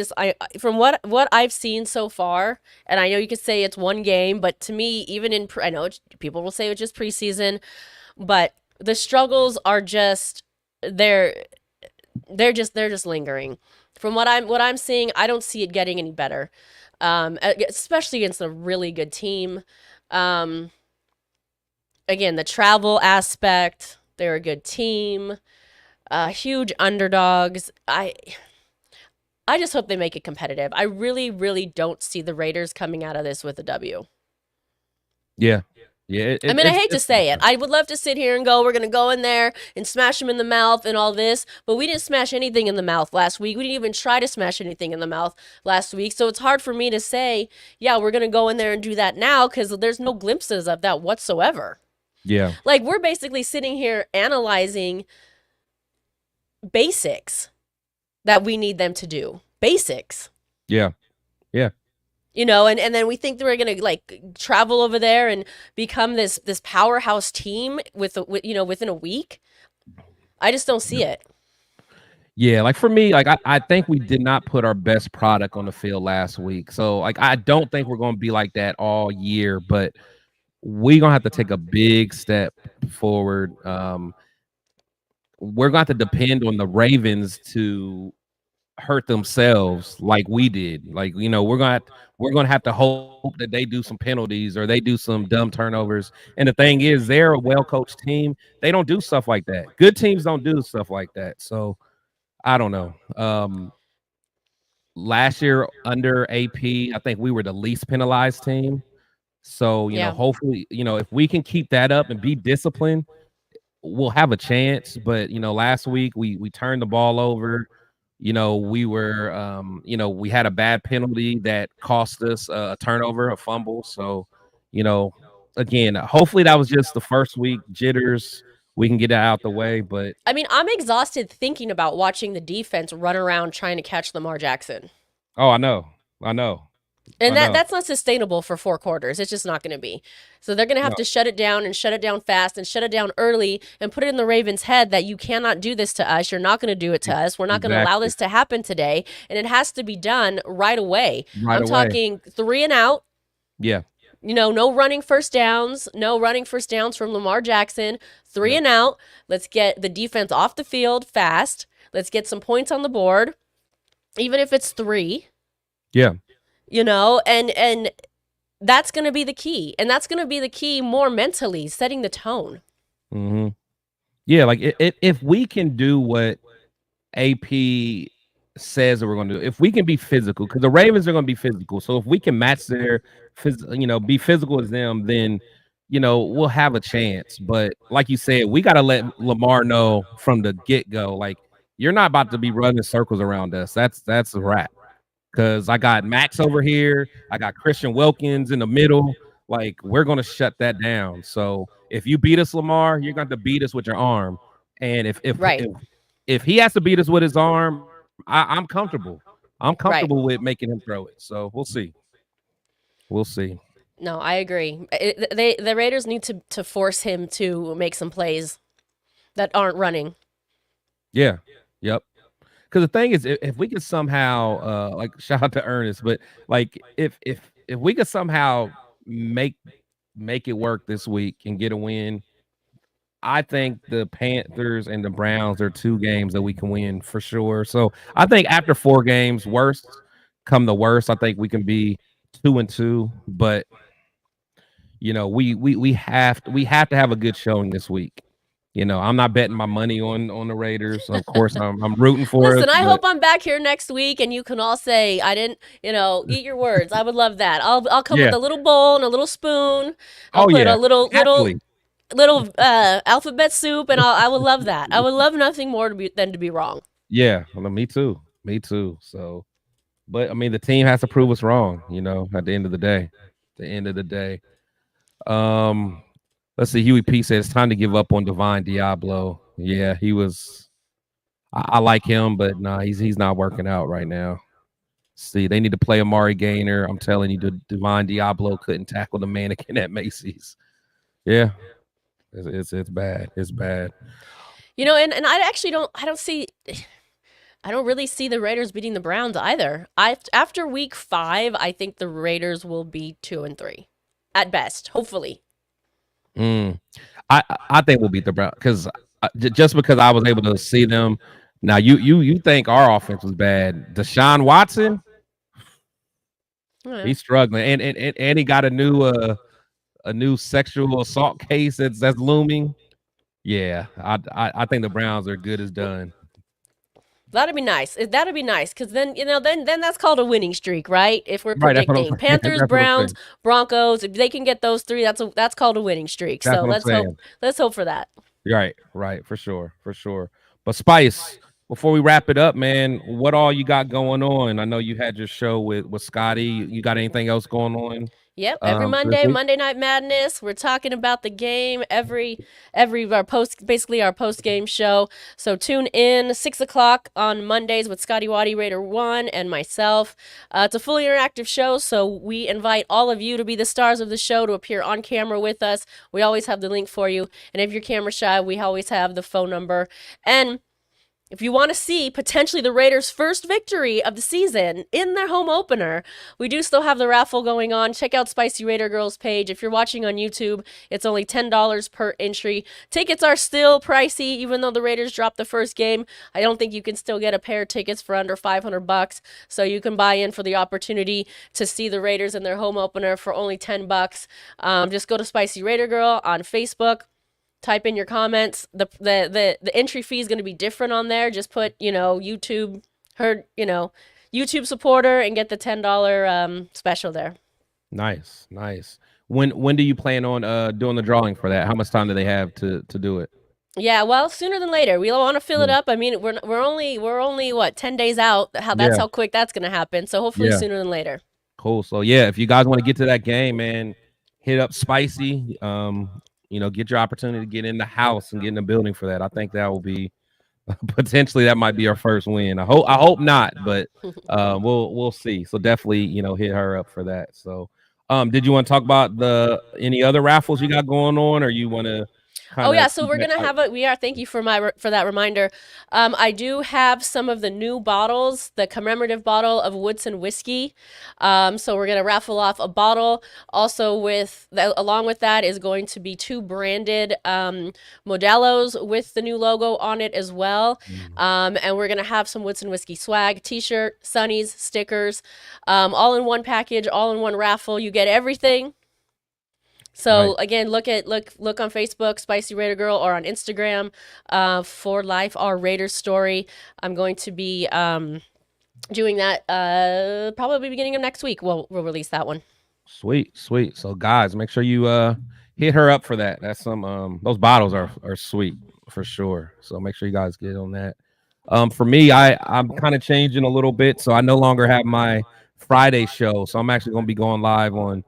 B: from what I've seen so far, and I know you could say it's one game, but to me, even I know people will say it's just preseason, but the struggles are just they're they're just lingering. From what I'm seeing, I don't see it getting any better, especially against a really good team. Um, Again, the travel aspect, they're a good team, huge underdogs. I just hope they make it competitive. I really, really don't see the Raiders coming out of this with a W.
A: Yeah. Yeah.
B: I mean, I hate to say it. I would love to sit here and go, we're going to go in there and smash them in the mouth and all this, but we didn't smash anything in the mouth last week. We didn't even try to smash anything in the mouth last week. So it's hard for me to say, yeah, we're going to go in there and do that now because there's no glimpses of that whatsoever.
A: Yeah.
B: Like, we're basically sitting here analyzing basics that we need them to do. Basics.
A: Yeah. Yeah.
B: And then we think that we're gonna like travel over there and become this powerhouse team within a week. I just don't see it.
A: Yeah, like for me, like I think we did not put our best product on the field last week. So like I don't think we're gonna be like that all year, but we're gonna have to take a big step forward. We're gonna have to depend on the Ravens to hurt themselves like we did. Like, we're gonna have to hope that they do some penalties or they do some dumb turnovers. And the thing is, they're a well-coached team. They don't do stuff like that. Good teams don't do stuff like that. So I don't know. Last year under AP, I think we were the least penalized team. So,
B: Yeah.
A: hopefully, if we can keep that up and be disciplined, we'll have a chance. But last week we turned the ball over. We had a bad penalty that cost us a turnover, a fumble. So, again, hopefully that was just the first week jitters. We can get it out the way. But
B: I mean, I'm exhausted thinking about watching the defense run around trying to catch Lamar Jackson.
A: oh, I know. I know.
B: And
A: I know.
B: that's not sustainable for 4 quarters. It's just not going to be. So they're going to have
A: No.
B: to shut it down and shut it down fast and shut it down early and put it in the Ravens' head that you cannot do this to us. You're not going to do it to us. We're not going to allow
A: Exactly.
B: this to happen today. And it has to be done right away.
A: Right
B: I'm
A: away.
B: talking 3 and out.
A: Yeah.
B: No running first downs. No running first downs from Lamar Jackson. 3
A: Yeah.
B: and out. Let's get the defense off the field fast. Let's get some points on the board, even if it's 3,
A: Yeah.
B: and that's going to be the key. And that's going to be the key more mentally, setting the tone.
A: Hmm. Yeah, like if we can do what AP says that we're going to do, if we can be physical, because the Ravens are going to be physical. So if we can match their, be physical as them, then we'll have a chance. But like you said, we got to let Lamar know from the get go, like you're not about to be running circles around us. That's a wrap. Because I got Max over here, I got Christian Wilkins in the middle. Like we're gonna shut that down. So if you beat us, Lamar, you're going to beat us with your arm. And
B: Right.
A: if he has to beat us with his arm, I'm comfortable. I'm comfortable
B: Right.
A: with making him throw it. So we'll see. We'll see.
B: No, I agree. The Raiders need to force him to make some plays that aren't running.
A: Yeah. Yep. Because the thing is, if we could somehow, like, shout out to Ernest, but like, if we could somehow make make it work this week and get a win, I think the Panthers and the Browns are 2 games that we can win for sure. So I think after 4 games, worst come the worst, I think we can be 2-2. But we have to have a good showing this week. I'm not betting my money on the Raiders. Of course, I'm rooting for us,
B: Listen, I
A: but
B: hope I'm back here next week and you can all say I didn't, eat your words. I would love that. I'll come with
A: yeah.
B: a little bowl and a little spoon. I'll
A: Oh
B: put a
A: yeah,
B: little
A: happily.
B: alphabet soup, and I would love that. I would love nothing more than to be wrong.
A: Yeah, well, me too. Me too. So, but I mean, the team has to prove us wrong. At the end of the day. At the end of the day. Um, let's see. Huey P says it's time to give up on Divine Diablo. Yeah, he was. I like him, but nah, he's not working out right now. See, they need to play Amari Gainer. I'm telling you, Divine Diablo couldn't tackle the mannequin at Macy's. Yeah, it's bad. It's bad.
B: And I don't really see the Raiders beating the Browns either. After week 5, I think the Raiders will be 2-3 at best, hopefully.
A: Mm. I think we'll beat the Browns because just because I was able to see them. Now you think our offense was bad? Deshaun Watson,
B: Yeah.
A: he's struggling, and he got a new sexual assault case that's looming. Yeah, I think the Browns are good as done.
B: That'd be nice. That'd be nice because then that's called a winning streak, right? If we're
A: Right, that's what I'm
B: predicting
A: saying.
B: Panthers,
A: That's what I'm
B: Browns,
A: saying.
B: Broncos, if they can get those 3, that's called a winning streak.
A: That's
B: So
A: what I'm
B: let's hope
A: saying.
B: let's hope for that.
A: Right, for sure, for sure. But Spice, before we wrap it up, man, what all you got going on? I know you had your show with Scotty. You got anything else going on
B: Yep, every
A: for this
B: Monday,
A: week?
B: Monday Night Madness, we're talking about the game. Every our basically our post game show. So tune in 6 o'clock on Mondays with Scotty Waddy Raider 1 and myself. It's a fully interactive show, so we invite all of you to be the stars of the show to appear on camera with us. We always have the link for you, and if you're camera shy, we always have the phone number. And if you want to see potentially the Raiders' first victory of the season in their home opener, we do still have the raffle going on. Check out Spicy Raider Girls page. If you're watching on YouTube, it's only $10 per entry. Tickets are still pricey, even though the Raiders dropped the first game. I don't think you can still get a pair of tickets for under $500, so you can buy in for the opportunity to see the Raiders in their home opener for only $10. Just go to Spicy Raider Girl on Facebook. Type in your comments. The entry fee is going to be different on there. Just put YouTube YouTube supporter and get the $10 special there.
A: Nice. When do you plan on doing the drawing for that? How much time do they have to do it?
B: Yeah, well, sooner than later. We want to fill it
A: Mm.
B: up. I mean, we're only what 10 days out. That's
A: Yeah,
B: how quick that's going to happen. So hopefully
A: yeah,
B: sooner than later.
A: cool. So yeah, if you guys want to get to that game, man, hit up Spicy. Get your opportunity to get in the house and get in the building for that. I think that will be potentially that might be our first win. I hope not, but we'll see. So definitely, hit her up for that. So did you want to talk about the any other raffles you got going on, or you want to
B: Oh
A: kind
B: yeah,
A: of
B: so
A: keep
B: we're
A: that
B: gonna
A: tight.
B: have a we are thank you for for that reminder. I do have some of the new bottles, the commemorative bottle of Woodson whiskey. So we're gonna raffle off a bottle. Also, along with that is going to be two branded Modelos with the new logo on it as well.
A: Mm,
B: And we're gonna have some Woodson whiskey swag, T-shirt, sunnies, stickers, all in one package, all in one raffle. You get everything. So
A: right.
B: again, look on Facebook, Spicy Raider Girl, or on Instagram, for Life Our Raider Story. I'm going to be doing that probably beginning of next week. We'll release that one.
A: Sweet, sweet. So guys, make sure you hit her up for that. That's some those bottles are sweet for sure. So make sure you guys get on that. For me, I'm kind of changing a little bit. So I no longer have my Friday show. So I'm actually gonna be going live on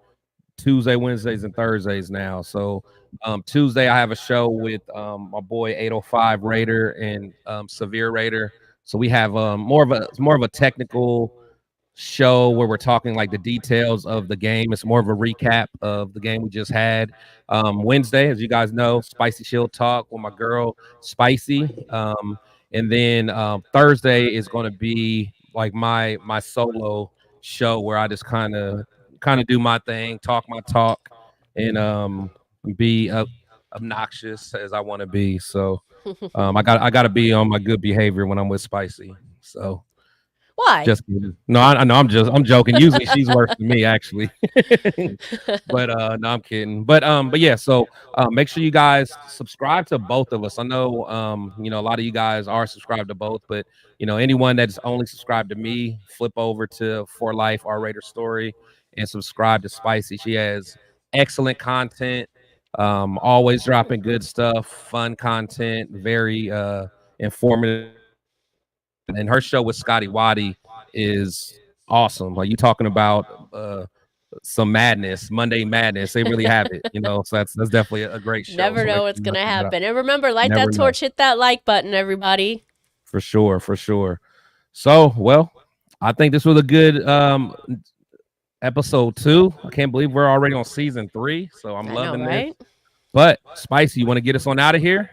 A: Tuesday, Wednesdays, and Thursdays now. So Tuesday I have a show with my boy 805 Raider and Severe Raider. So we have more of a technical show where we're talking like the details of the game. It's more of a recap of the game we just had. Wednesday, as you guys know, Spicy Shield Talk with my girl Spicy. And then Thursday is going to be like my solo show where I just kind of do my thing, talk my talk, and be obnoxious as I want to be. So I got to be on my good behavior when I'm with Spicy. So
B: Why?
A: just kidding. No, I know I'm joking. Usually she's worse than me actually. But no, I'm kidding. But yeah, so make sure you guys subscribe to both of us. I know a lot of you guys are subscribed to both, but anyone that's only subscribed to me, flip over to For Life Our Raider Story and subscribe to Spicy. She has excellent content, always dropping good stuff, fun content, very informative, and her show with Scotty Waddy is awesome. Like you talking about some madness, Monday madness. They really have it, So that's definitely a great show.
B: Never
A: So make
B: know
A: sure
B: what's
A: you guys
B: gonna
A: check it out.
B: happen. And remember, light
A: Never
B: that
A: know.
B: torch, hit that like button, everybody.
A: For sure, for sure. So, well, I think this was a good episode 2. I can't believe we're already on season 3. So I'm
B: I know,
A: loving this.
B: right?
A: But Spicy, you want to get us on out of here?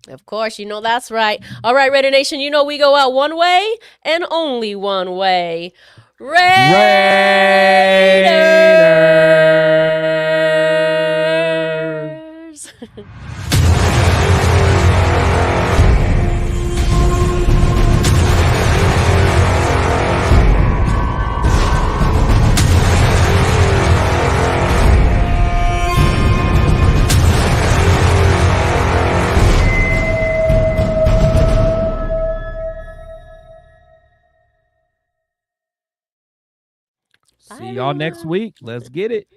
B: Of course, that's right. All right, Raider Nation, we go out one way and only one way.
A: Raiders.
B: Raiders!
A: See
B: Bye,
A: y'all next
B: everyone.
A: week. Let's get it.